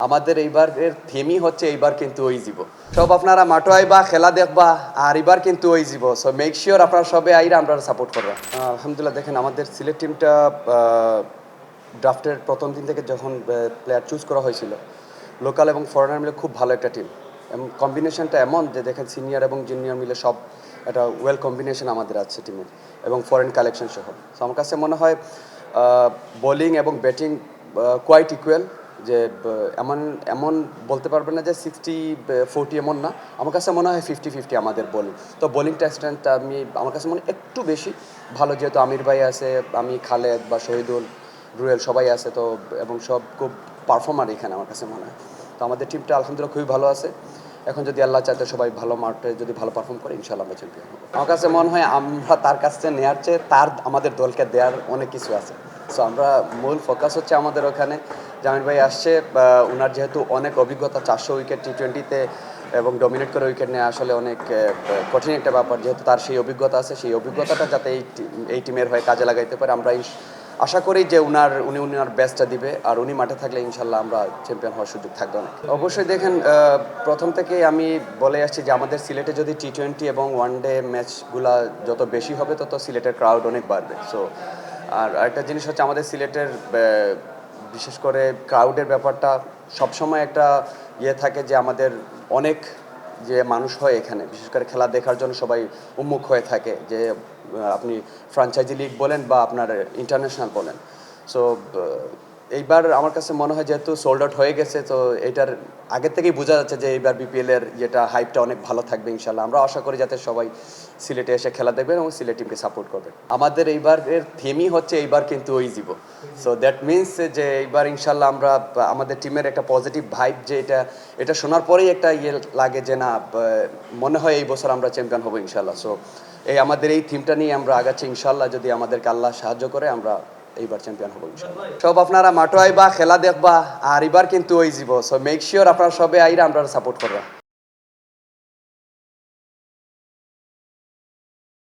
আমাদের এইবারের থিমই হচ্ছে এইবার কিন্তু ওই জীব সব আপনারা মাঠে আইবা খেলা দেখবা আর এবার কিন্তু ওই জীব সো মেক শিওর আপনারা সবে আইরা আমরা সাপোর্ট করবা। আলহামদুলিল্লাহ, দেখেন আমাদের সিলেট টিমটা ড্রাফটের প্রথম দিন থেকে যখন প্লেয়ার চুজ করা হয়েছিল, লোকাল এবং ফরেনার মিলে খুব ভালো একটা টিম এবং কম্বিনেশনটা এমন যে দেখেন সিনিয়র এবং জুনিয়র মিলে সব একটা ওয়েল কম্বিনেশন আমাদের আছে টিমের এবং ফরেন কালেকশন সহ। সো আমার কাছে মনে হয় বোলিং এবং ব্যাটিং কোয়াইট ইকুয়াল, যে এমন এমন বলতে পারবেন না যে 60-40 এমন না। আমার কাছে মনে হয় 50-50 আমাদের বোলিং। তো বোলিংটা স্ট্রেংথটা আমার কাছে মনে হয় একটু বেশি ভালো, যেহেতু আমির ভাই আছে, আমি খালেদ বা শহীদুল, রুয়েল সবাই আছে, তো এবং সব খুব পারফর্মার এখানে আমার কাছে মনে হয়। তো আমাদের টিমটা আলহামদুলিল্লাহ খুবই ভালো আছে। এখন যদি আল্লাহ চাইতে সবাই ভালো মাঠে যদি ভালো পারফর্ম করে, ইনশাআল্লাহ আমরা চ্যাম্পিয়ন হবো। আমার কাছে মনে হয় আমরা তার কাছ থেকে নেওয়ার চেয়ে তার আমাদের দলকে দেওয়ার অনেক কিছু আছে। সো আমরা মূল ফোকাস হচ্ছে আমাদের ওখানে জামির ভাই আসছে, ওনার যেহেতু অনেক অভিজ্ঞতা, 400 উইকেট টি-20-তে এবং ডমিনেট করে উইকেট নেওয়া আসলে অনেক কঠিন একটা ব্যাপার। যেহেতু তার সেই অভিজ্ঞতা আছে, সেই অভিজ্ঞতাটা যাতে এই টিমের হয়ে কাজে লাগাইতে পারে, আমরা আশা করি যে উনি ওনার বেস্টটা দিবে, আর উনি মাঠে থাকলে ইনশাল্লাহ আমরা চ্যাম্পিয়ন হওয়ার সুযোগ থাকবে অনেক। অবশ্যই দেখেন, প্রথম থেকে আমি বলে আসছি যে আমাদের সিলেটে যদি টি-20 এবং ওয়ানডে ম্যাচগুলা যত বেশি হবে তত সিলেটের ক্রাউড অনেক বাড়বে। সো আর আরেকটা জিনিস হচ্ছে আমাদের সিলেটের বিশেষ করে ক্রাউডের ব্যাপারটা সবসময় একটা থাকে যে আমাদের অনেক যে মানুষ হয় এখানে, বিশেষ করে খেলা দেখার জন্য সবাই উন্মুখ হয়ে থাকে, যে আপনি ফ্র্যাঞ্চাইজি লিগ বলেন বা আপনার ইন্টারন্যাশনাল বলেন। সো এইবার আমার কাছে মনে হয় যেহেতু সোল্ড আউট হয়ে গেছে, তো এটার আগের থেকেই বোঝা যাচ্ছে যে এইবার বিপিএলের যেটা হাইপটা অনেক ভালো থাকবে ইনশাল্লাহ। আমরা আশা করি যাতে সবাই সিলেটে এসে খেলা দেখবেন এবং সিলেট টিমকে সাপোর্ট করবেন। আমাদের এইবারের থিমই হচ্ছে এইবার কিন্তু ওই জীব। সো দ্যাট মিনস যে এইবার ইনশাল্লাহ আমরা আমাদের টিমের একটা পজিটিভ ভাইব, যে এটা শোনার পরেই একটা লাগে যে না, মনে হয় এই বছর আমরা চ্যাম্পিয়ন হবো ইনশাল্লাহ। সো আমাদের এই থিমটা নিয়ে আমরা আগাচ্ছি ইনশাল্লাহ, যদি আমাদেরকে আল্লাহ সাহায্য করে আমরা এইবার চ্যাম্পিয়ন হবো ইনশাল্লাহ। সব আপনারা মাঠে আইবা খেলা দেখবা আর এবার কিন্তু ওই জীব সো মেক শিওর আপনারা সবে আইরা আমরা সাপোর্ট করবা।